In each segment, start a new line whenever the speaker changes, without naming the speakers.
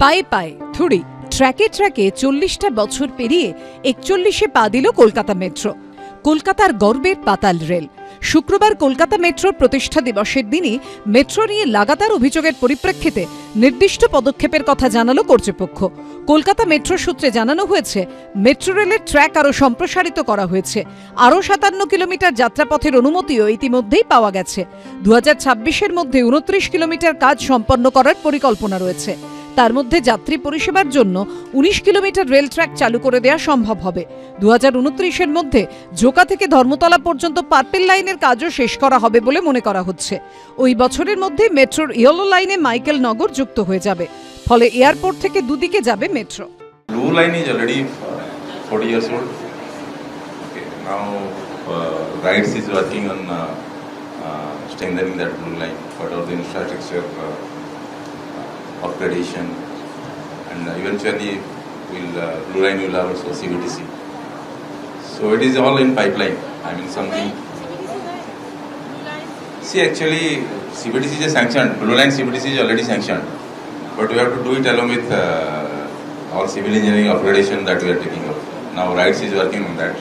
পায়ে পায়ে থুড়ি ট্র্যাকে ট্র্যাকে 40টা বছর পেরিয়ে 41-এ পা দিল কলকাতা মেট্রো। কলকাতার গর্বের পাতাল রেল। শুক্রবার কলকাতা মেট্রোর প্রতিষ্ঠা দিবসের দিনই মেট্রো নিয়ে লাগাতার অভিযোগের পরিপ্রেক্ষিতে নির্দিষ্ট পদক্ষেপের কথা জানালো কর্তৃপক্ষ। কলকাতা মেট্রো সূত্রে জানানো হয়েছে, মেট্রো রেলের ট্র্যাক আরও সম্প্রসারিত করা হয়েছে। আরও 57 কিলোমিটার যাত্রাপথের অনুমতিও ইতিমধ্যেই পাওয়া গেছে। 2026-এর মধ্যে 29 কিলোমিটার কাজ সম্পন্ন করার পরিকল্পনা রয়েছে। তার মধ্যে যাত্রী পরিষেবার জন্য 19 কিলোমিটার রেল ট্র্যাক চালু করে দেওয়া সম্ভব হবে। 2029-এর মধ্যে জোকা থেকে ধর্মতলা পর্যন্ত পার্পেল লাইনের কাজও শেষ করা হবে বলে মনে করা হচ্ছে। ওই বছরের মধ্যে মেট্রোর ইয়েলো লাইনে মাইকেল নগর যুক্ত হয়ে যাবে, ফলে এয়ারপোর্ট থেকে দুদিকে যাবে metro.
Blue line is already 40 years old. Okay, now RITES is working on strengthening that blue line for all the infrastructure upgradation, and eventually blue line will have also CBTC. So it is all in pipeline. I mean something. See, actually CBTC is sanctioned. Blue line CBTC is already sanctioned, but we have to do it along with all civil engineering upgradation that we are taking up. Now RITES is working on that.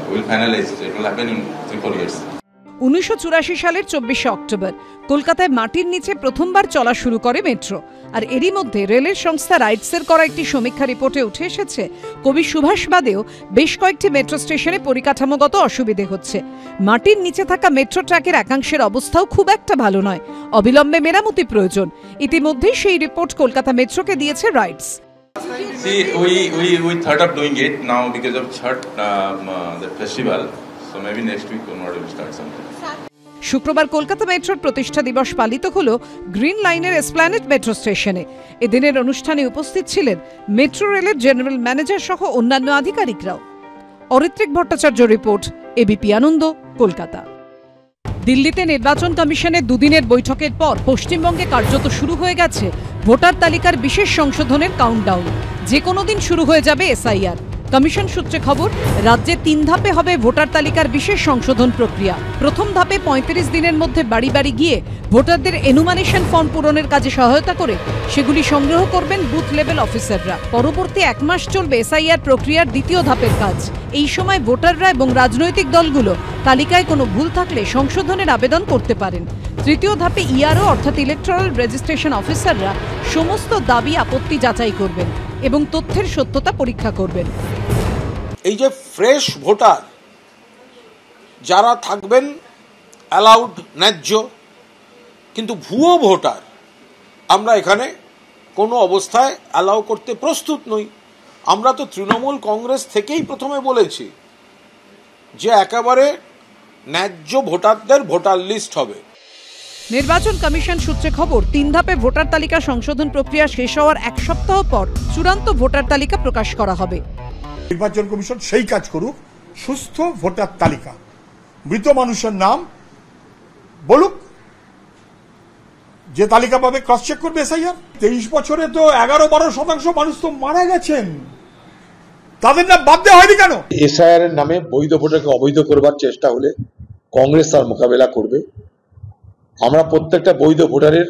We will finalize. It will happen in 3-4 years.
1984 সালের 24শে October কলকাতায় মাটির নিচে প্রথমবার চলা শুরু করে metro. আর এরই মধ্যে রেলের সংস্থা রাইটসের করা একটি সমীক্ষা রিপোর্টে উঠে এসেছে, কবি সুভাষ বাদেও বেশ কয়েকটি মেট্রো স্টেশনে পরিকাঠামোগত অসুবিধে হচ্ছে। মাটির নিচে থাকা মেট্রো ট্র্যাকের একাংশের অবস্থাও খুব একটা ভালো নয়, অবিলম্বে মেরামতি প্রয়োজন। ইতিমধ্যেই সেই রিপোর্ট কলকাতা মেট্রোকে দিয়েছে rights.
See, we thought of doing it now because of Chhath, the festival. So maybe next week or not we will start something.
শুক্রবার কলকাতা মেট্রোর প্রতিষ্ঠা দিবস পালিত হল গ্রিন লাইনের এসপ্ল্যানেড মেট্রো স্টেশনে। এদিনের অনুষ্ঠানে উপস্থিত ছিলেন মেট্রো রেলের জেনারেল ম্যানেজার সহ অন্যান্য আধিকারিকরাও। অরিত্রিক ভট্টাচার্য রিপোর্ট, এবিপি আনন্দ, কলকাতা। দিল্লিতে নির্বাচন কমিশনের দুদিনের বৈঠকের পর পশ্চিমবঙ্গে কার্যত শুরু হয়ে গেছে ভোটার তালিকার বিশেষ সংশোধনের কাউন্টডাউন। যে কোনো দিন শুরু হয়ে যাবে এসআইআর। কমিশন সূত্রে খবর, রাজ্যে 3 ধাপে হবে ভোটার তালিকার বিশেষ সংশোধন প্রক্রিয়া। প্রথম ধাপে 35 দিনের মধ্যে বাড়ি বাড়ি গিয়ে ভোটারদের এনুমারেশন ফর্ম পূরণের কাজে সহায়তা করে সেগুলি সংগ্রহ করবেন বুথ লেভেল অফিসাররা। পরবর্তী 1 মাস চলবে এসআইআর প্রক্রিয়ার দ্বিতীয় ধাপের কাজ। এই সময় ভোটাররা এবং রাজনৈতিক দলগুলো তালিকায় কোনো ভুল থাকলে সংশোধনের আবেদন করতে পারেন। তৃতীয় ধাপে ইআরও অর্থাৎ ইলেকট্রাল রেজিস্ট্রেশন অফিসাররা সমস্ত দাবি আপত্তি যাচাই করবেন এবং তথ্যের সত্যতা পরীক্ষা করবেন।
এই যে ফ্রেশ ভোটার যারা থাকবেন অ্যালাউড, ন্যায্য, কিন্তু ভুয়ো ভোটার আমরা এখানে কোনো অবস্থায় অ্যালাউ করতে প্রস্তুত নই। আমরা তো তৃণমূল কংগ্রেস থেকেই প্রথমে বলেছি যে একেবারে ন্যায্য ভোটারদের ভোটার লিস্ট হবে।
নির্বাচন কমিশন সূত্রে খবর, 3 ধাপে ভোটার তালিকা সংশোধন প্রক্রিয়া শেষ হওয়ার 1 সপ্তাহ পর চূড়ান্ত ভোটার তালিকা প্রকাশ করা হবে।
নির্বাচন কমিশন সেই কাজ করুক, সুস্থ ভোটার তালিকা, মৃত মানুষের নাম বলুক, যে তালিকা পাবে ক্রস চেক করবে এসআইআর। 23 বছরে তো 11-12% মানুষ তো মারা গেছেন, তাদের নাম বাদ দেওয়া হয়নি কেন?
এসআইআর এর নামে বৈধ ভোটারকে অবৈধ করবার চেষ্টা হলে কংগ্রেস তার মোকাবেলা করবে। আমরা প্রত্যেকটা বৈধ ভোটারের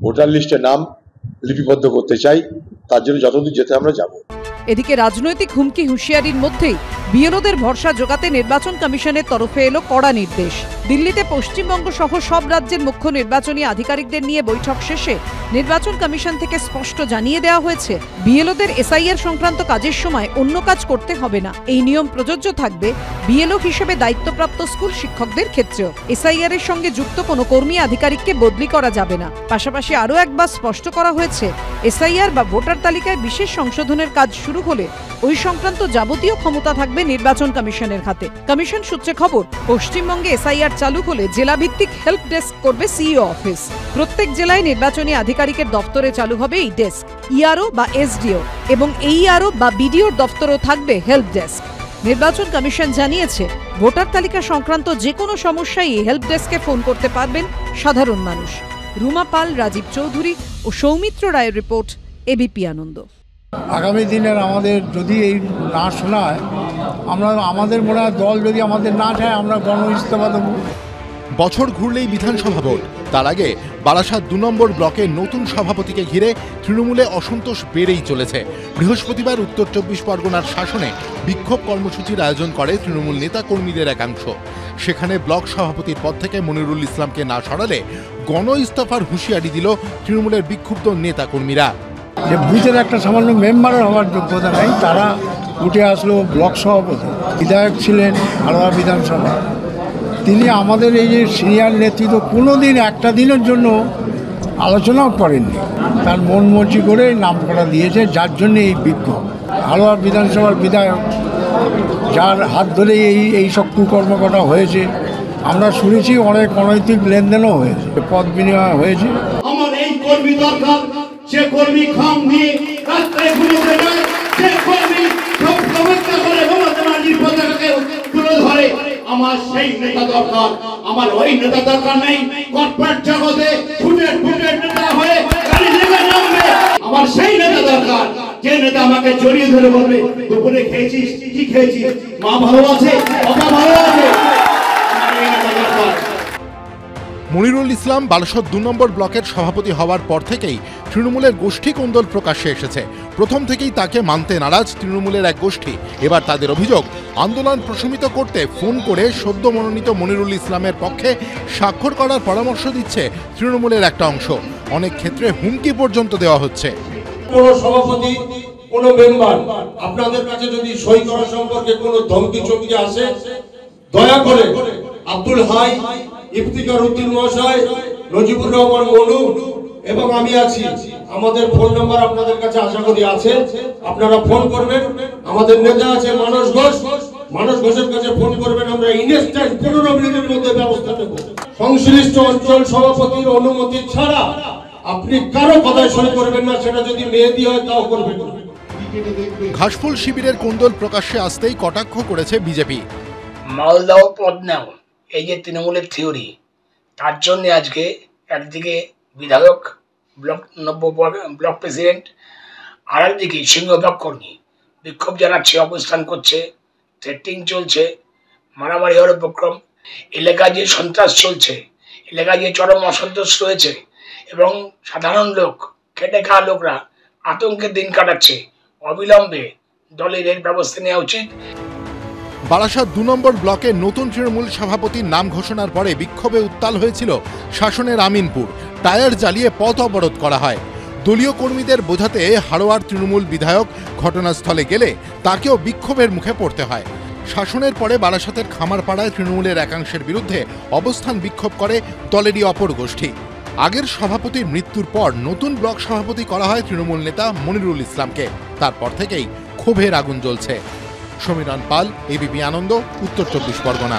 ভোটার লিস্টে নাম লিপিবদ্ধ করতে চাই, তার জন্য যতদূর যেতে আমরা যাব।
এদিকে রাজনৈতিক হুমকি হুঁশিয়ারির মধ্যেই বিএলওদের ভরসা জোগাতে নির্বাচন কমিশনের তরফে এলো কড়া নির্দেশ। দিল্লিতে পশ্চিমবঙ্গ সহ সব রাজ্যের মুখ্য নির্বাচনী আধিকারিকদের নিয়ে বৈঠক শেষে নির্বাচন কমিশন থেকে স্পষ্ট জানিয়ে দেওয়া হয়েছে, বিএলওদের এসআইআর সংক্রান্ত কাজের সময় অন্য কাজ করতে হবে না। এই নিয়ম প্রযোজ্য থাকবে বিএলও হিসেবে দায়িত্বপ্রাপ্ত স্কুল শিক্ষকদের ক্ষেত্রেও। এসআইআর এর সঙ্গে যুক্ত কোনো কর্মী আধিকারিককে বদলি করা যাবে না। পাশাপাশি আরও একবার স্পষ্ট করা হয়েছে, এসআইআর বা ভোটার তালিকায় বিশেষ সংশোধনের কাজ শুরু হলে ওই সংক্রান্ত যাবতীয় ক্ষমতা থাকবে নির্বাচন কমিশনের হাতে। কমিশন সূত্রে খবর, পশ্চিমবঙ্গে এসআইআর চালু হলে জেলাভিত্তিক হেল্প ডেস্ক করবে সিইও অফিস। প্রত্যেক জেলায় নির্বাচনী আধিকারিকের দপ্তরে চালু হবে এই ডেস্ক। ইআরও বা এসডিও এবং এইআরও বা বিডিওর দপ্তরেও থাকবে হেল্প ডেস্ক। নির্বাচন কমিশন জানিয়েছে, ভোটার তালিকা সংক্রান্ত যে কোনো সমস্যায় এই হেল্প ডেস্কে ফোন করতে পারবেন সাধারণ মানুষ। রুমা পাল, রাজীব চৌধুরী ও সৌমিত্র রায়ের রিপোর্ট, এবিপি আনন্দ।
আগামী দিনের আমাদের যদি এই না শোনায়, আমাদের মনে হয় দল যদি আমাদের না চায়, আমরা গণ ইস্তফা দেবো।
বছর ঘুরলেই বিধানসভা ভোট, তার আগে বারাসাত 2 নম্বর ব্লকের নতুন সভাপতিকে ঘিরে তৃণমূলে অসন্তোষ বেড়েই চলেছে। বৃহস্পতিবার উত্তর 24 পরগনার শাসনে বিক্ষোভ কর্মসূচির আয়োজন করে তৃণমূল নেতা কর্মীদের একাংশ। সেখানে ব্লক সভাপতির পদ থেকে মনিরুল ইসলামকে না সরালে গণ ইস্তফার হুঁশিয়ারি দিল তৃণমূলের বিক্ষুব্ধ নেতা কর্মীরা।
যে বুথের একটা সামান্য মেম্বারের হওয়ার যোগ্যতা নেই, তারা উঠে আসলো ব্লক সভাপতি। বিধায়ক ছিলেন হালুয়া বিধানসভা, তিনি আমাদের এই যে সিনিয়র নেতৃত্ব কোনো দিন একটা দিনের জন্য আলোচনাও করেননি, তার মন মর্জি করে নাম করা দিয়েছে, যার জন্য এই বিক্ষোভ। হালুয়া বিধানসভার বিধায়ক, যার হাত ধরেই এই সব কুকর্মকটা হয়েছে। আমরা শুনেছি অনেক অনৈতিক লেনদেনও হয়েছে, পদ বিনিময় হয়েছে।
আমার এই কর্মী দরকার, সে কর্মী খাম নিয়ে রাস্তায় ঘুরে যায়, সে কর্মী সব সমস্যা করে মমতা ব্যানার্জির পতাকাকে তুলে ধরে। আমার সেই নেতা দরকার, আমার ওই নেতা দরকার নেই কর্পোরেট জগতে ফুটে নেতা হয়ে গাড়ি লেগে নামবে। আমার সেই নেতা দরকার, যে নেতা আমাকে জড়িয়ে ধরে বলবে দুপুরে খেয়েছিস, কি খেয়েছিস, মা ভালো আছে, বাবা ভালো আছে।
মনিরুল ইসলাম বারাসাত 2 নম্বর ব্লকের সভাপতি হওয়ার পর থেকেই তৃণমূলের গোষ্ঠী কোন্দল প্রকাশ্যে এসেছে। প্রথম থেকেই তাকে মানতে নারাজ তৃণমূলের এক গোষ্ঠী। এবার তাদের অভিযোগ, আন্দোলন প্রশমিত করতে ফোন করে সদ্য মনোনীত মনিরুল ইসলামের পক্ষে স্বাক্ষর করার পরামর্শ দিচ্ছে তৃণমূলের একটা অংশ। অনেক ক্ষেত্রে হুমকি পর্যন্ত দেওয়া হচ্ছে।
কোনো সভাপতি, কোনো মেম্বার আপনাদের কাছে যদি সই করা সম্পর্কে কোনো ধমকি চমকি আসে, দয়া করে আব্দুল হাই, ইফতিকার উদ্দিন মহাশয়, নজিবুর রহমান মনু এবং আমি আছি, আমাদের ফোন নাম্বার আপনাদের কাছে আশা করি আছে, আপনারা ফোন করবেন। আমাদের নেতা আছে মানস ঘোষের কাছে ফোন করবেন, আমরা ইনস্ট্যান্ট 15 মিনিটের মধ্যে ব্যবস্থা নেব। সংশ্লিষ্ট অঞ্চল সভাপতির অনুমতি ছাড়া আপনি কারো কথায় সই করবেন না, সেটা যদি মেহেদি হয় তাও করবেন না।
ঘাসফুল শিবিরের কোন্দল প্রকাশ্যে আসতেই কটাক্ষ করেছে বিজেপি।
মালদাও পদ নাও, এই যে তৃণমূলের থিওরি, তার জন্য আজকে একদিকে বিধায়ক, ব্লক প্রেসিডেন্ট, আর একদিকে সিংহভাগ কর্মী বিক্ষোভ জানাচ্ছে, অবস্থান করছে, থ্রেটিং চলছে, মারামারি হওয়ার উপক্রম। এলাকায় যে সন্ত্রাস চলছে, এলাকায় যে চরম অসন্তোষ রয়েছে এবং সাধারণ লোক, খেটে খাওয়া লোকরা আতঙ্কের দিন কাটাচ্ছে। অবিলম্বে দলের এর ব্যবস্থা নেওয়া উচিত।
বারাসাত 2 নম্বর ব্লকের নতুন তৃণমূল সভাপতির নাম ঘোষণার পরে বিক্ষোভে উত্তাল হয়েছিল শাসনের আমিনপুর। টায়ার জ্বালিয়ে পথ অবরোধ করা হয়। দলীয় কর্মীদের বোঝাতে হাড়োয়ার তৃণমূল বিধায়ক ঘটনাস্থলে গেলে তাকেও বিক্ষোভের মুখে পড়তে হয়। শাসনের পরে বারাসাতের খামারপাড়ায় তৃণমূলের একাংশের বিরুদ্ধে অবস্থান বিক্ষোভ করে দলেরই অপর গোষ্ঠী। আগের সভাপতির মৃত্যুর পর নতুন ব্লক সভাপতি করা হয় তৃণমূল নেতা মনিরুল ইসলামকে। তারপর থেকেই ক্ষোভের আগুন জ্বলছে। সমীরণ পাল, এবিপি আনন্দ, উত্তর 24 পরগনা।